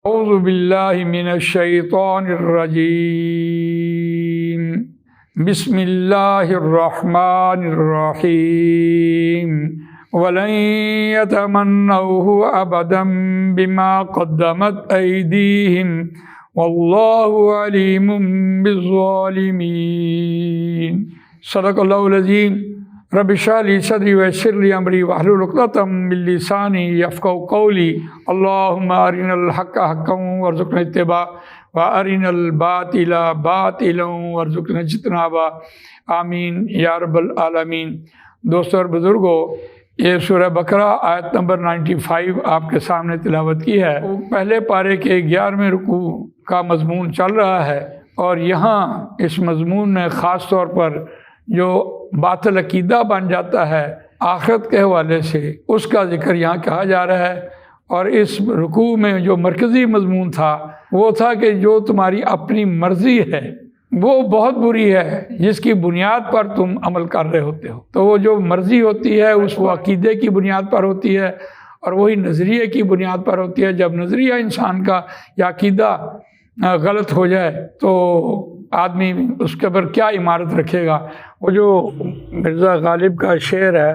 اعوذ باللہ من الشیطان الرجیم بسم اللہ الرحمن الرحیم وَلَن يَتَمَنَّوْهُ أَبَدًا بِمَا قَدَّمَتْ أَيْدِيهِمْ وَاللَّهُ عَلِيمٌ بِالظَّالِمِينَ صدق اللہ العظیم۔ رب اشرح لی صدری ویسر لی امری واحلل عقدۃ من لسانی یفقہوا قولی۔ اللہم ارنا الحق حقا وارزقنا اتباعہ وارنا الباطل باطلا وارزقنا اجتنابہ، آمین یا رب العالمین۔ دوستو اور بزرگوں، یہ سورہ بقرہ آیت نمبر 95 آپ کے سامنے تلاوت کی ہے۔ پہلے پارے کے 11ویں رکوع کا مضمون چل رہا ہے، اور یہاں اس مضمون میں خاص طور پر جو باطل عقیدہ بن جاتا ہے آخرت کے حوالے سے، اس کا ذکر یہاں کہا جا رہا ہے۔ اور اس رکوع میں جو مرکزی مضمون تھا وہ تھا کہ جو تمہاری اپنی مرضی ہے وہ بہت بری ہے، جس کی بنیاد پر تم عمل کر رہے ہوتے ہو۔ تو وہ جو مرضی ہوتی ہے اس وہ عقیدے کی بنیاد پر ہوتی ہے، اور وہی نظریے کی بنیاد پر ہوتی ہے۔ جب نظریہ انسان کا یا عقیدہ غلط ہو جائے تو آدمی اس کے پر کیا عمارت رکھے گا۔ وہ جو مرزا غالب کا شعر ہے،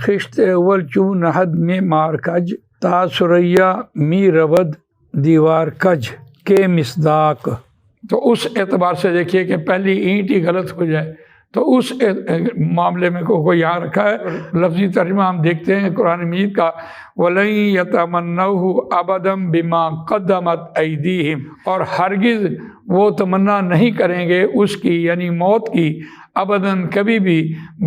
خشت اول چون نہد میں مار کج تا سریا می رود دیوار کج کے مصداق۔ تو اس اعتبار سے دیکھیے کہ پہلی اینٹ ہی غلط ہو جائے تو اس معاملے میں کو یہاں رکھا ہے۔ لفظی ترجمہ ہم دیکھتے ہیں قرآن مجید کا، وَلَن يَتَمَنَّوْهُ أَبَدًا بِمَا قَدَّمَتْ أَيْدِيهِمْ، اور ہرگز وہ تمنا نہیں کریں گے اس کی یعنی موت کی، ابداً کبھی بھی،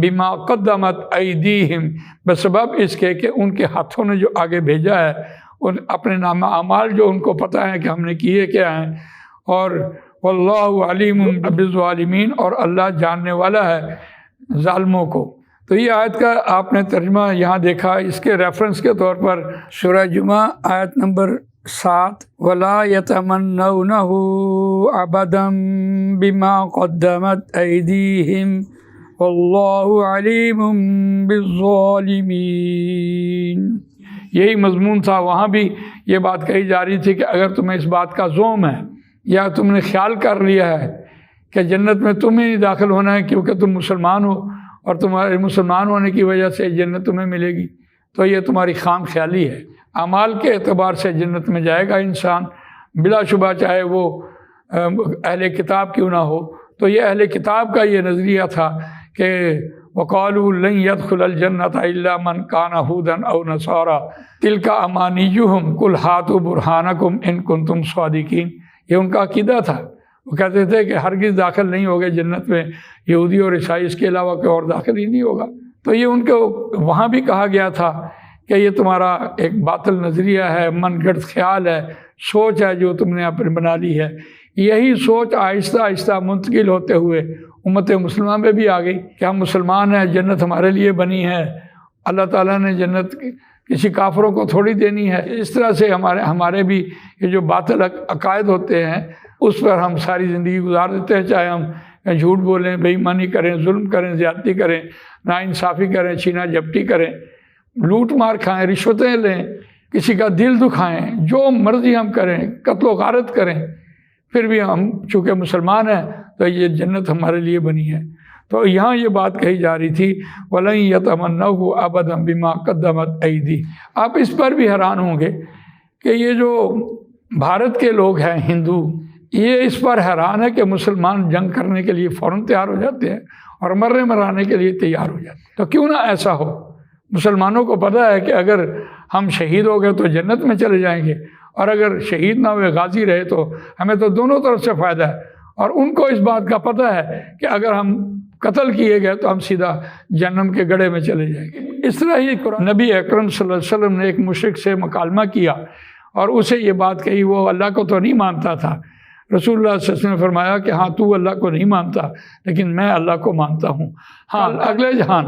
بِمَا قَدَّمَتْ أَيْدِيهِمْ بسبب اس کے کہ ان کے ہاتھوں نے جو آگے بھیجا ہے، ان اپنے نامہ اعمال جو ان کو پتہ ہے کہ ہم نے کیے کیا ہیں۔ اور واللہ علیم بالظالمین، اور اللہ جاننے والا ہے ظالموں کو۔ تو یہ آیت کا آپ نے ترجمہ یہاں دیکھا۔ اس کے ریفرنس کے طور پر سورہ جمعہ آیت نمبر 7، وَلَا يَتَمَنَّوْنَهُ أَبَدًا بِمَا قَدَّمَتْ أَيْدِيهِمْ وَاللَّهُ عَلِيمٌ بِالظَّالِمِينَ۔ یہی مضمون تھا، وہاں بھی یہ بات کہی جا رہی تھی کہ اگر تمہیں اس بات کا زوم ہے یا تم نے خیال کر لیا ہے کہ جنت میں تمہیں نہیں داخل ہونا ہے کیونکہ تم مسلمان ہو، اور تمہارے مسلمان ہونے کی وجہ سے جنت تمہیں ملے گی، تو یہ تمہاری خام خیالی ہے۔ اعمال کے اعتبار سے جنت میں جائے گا انسان بلا شبہ، چاہے وہ اہل کتاب کیوں نہ ہو۔ تو یہ اہل کتاب کا یہ نظریہ تھا کہ وَقَالُوا لَن يَدْخُلَ الْجَنَّةَ إِلَّا مَنْ كَانَ هُودًا أَوْ نَصَارَىٰ تِلْكَ أَمَانِيُّهُمْ قُلْ هَاتُوا بُرْهَانَكُمْ إِن كُنتُمْ صَادِقِينَ۔ یہ ان کا عقیدہ تھا، وہ کہتے تھے کہ ہرگز داخل نہیں ہوگے جنت میں یہودی اور عیسائی، اس کے علاوہ کوئی اور داخل ہی نہیں ہوگا۔ تو یہ ان کو وہاں بھی کہا گیا تھا کہ یہ تمہارا ایک باطل نظریہ ہے، من گھڑت خیال ہے، سوچ ہے جو تم نے اپنے بنا لی ہے۔ یہی سوچ آہستہ آہستہ منتقل ہوتے ہوئے امت مسلمہ میں بھی آ گئی کہ ہم مسلمان ہیں، جنت ہمارے لیے بنی ہے، اللہ تعالیٰ نے جنت کسی کافروں کو تھوڑی دینی ہے۔ اس طرح سے ہمارے بھی یہ جو باطل عقائد ہوتے ہیں اس پر ہم ساری زندگی گزار دیتے ہیں، چاہے ہم جھوٹ بولیں، بے ایمانی کریں، ظلم کریں، زیادتی کریں، ناانصافی کریں، چھینا جھپٹی کریں، لوٹ مار کھائیں، رشوتیں لیں، کسی کا دل دکھائیں، جو مرضی ہم کریں، قتل و غارت کریں، پھر بھی ہم چونکہ مسلمان ہیں تو یہ جنت ہمارے لیے بنی ہے۔ تو یہاں یہ بات کہی جا رہی تھی وَلَن يَتَمَنَّوْهُ أَبَدًا بِمَا قَدَّمَتْ أَيْدِيهِمْ۔ آپ اس پر بھی حیران ہوں گے کہ یہ جو بھارت کے لوگ ہیں ہندو، یہ اس پر حیران ہے کہ مسلمان جنگ کرنے کے لیے فوراً تیار ہو جاتے ہیں اور مرنے مرانے کے لیے تیار ہو جاتے ہیں۔ تو کیوں نہ ایسا ہو؟ مسلمانوں کو پتہ ہے کہ اگر ہم شہید ہو گئے تو جنت میں چلے جائیں گے، اور اگر شہید نہ ہوئے، غازی رہے، تو ہمیں تو دونوں طرف سے فائدہ ہے۔ اور ان کو اس بات کا پتہ ہے کہ اگر ہم قتل کیے گئے تو ہم سیدھا جہنم کے گڑھے میں چلے جائیں گے۔ اس طرح ہی نبی اکرم صلی اللہ علیہ وسلم نے ایک مشرک سے مکالمہ کیا اور اسے یہ بات کہی، وہ اللہ کو تو نہیں مانتا تھا۔ رسول اللہ صلی اللہ علیہ وسلم نے فرمایا کہ ہاں تو اللہ کو نہیں مانتا لیکن میں اللہ کو مانتا ہوں۔ ہاں اگلے جہان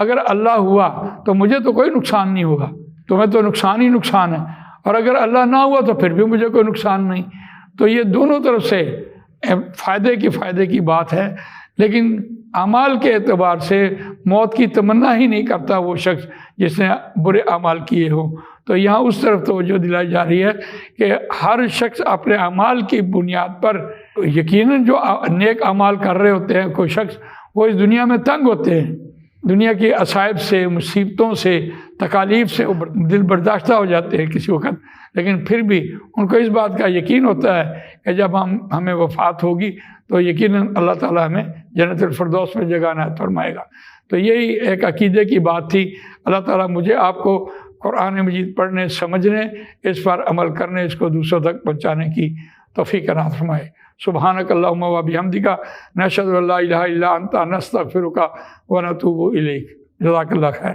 اگر اللہ ہوا تو مجھے تو کوئی نقصان نہیں ہوگا، تمہیں تو نقصان ہی نقصان ہے، اور اگر اللہ نہ ہوا تو پھر بھی مجھے کوئی نقصان نہیں۔ تو یہ دونوں طرف سے فائدے کی بات ہے، لیکن اعمال کے اعتبار سے موت کی تمنا ہی نہیں کرتا وہ شخص جس نے برے اعمال کیے ہوں۔ تو یہاں اس طرف توجہ دلائی جا رہی ہے کہ ہر شخص اپنے اعمال کی بنیاد پر، یقیناً جو نیک اعمال کر رہے ہوتے ہیں کوئی شخص، وہ اس دنیا میں تنگ ہوتے ہیں، دنیا کی عصائب سے، مصیبتوں سے، تکالیف سے دل برداشتہ ہو جاتے ہیں کسی وقت، لیکن پھر بھی ان کو اس بات کا یقین ہوتا ہے کہ جب ہمیں وفات ہوگی تو یقیناً اللہ تعالیٰ ہمیں جنت الفردوس میں جگہ عنایت فرمائے گا۔ تو یہی ایک عقیدے کی بات تھی۔ اللہ تعالیٰ مجھے آپ کو قرآن مجید پڑھنے، سمجھنے، اس پر عمل کرنے، اس کو دوسروں تک پہنچانے کی توفیق عنایت فرمائے۔ سبحانک اللہم و بحمدک، نشہد ان لا الہ الا انت، نستغفرک و نتوب الیک۔ جزاک اللہ خیر۔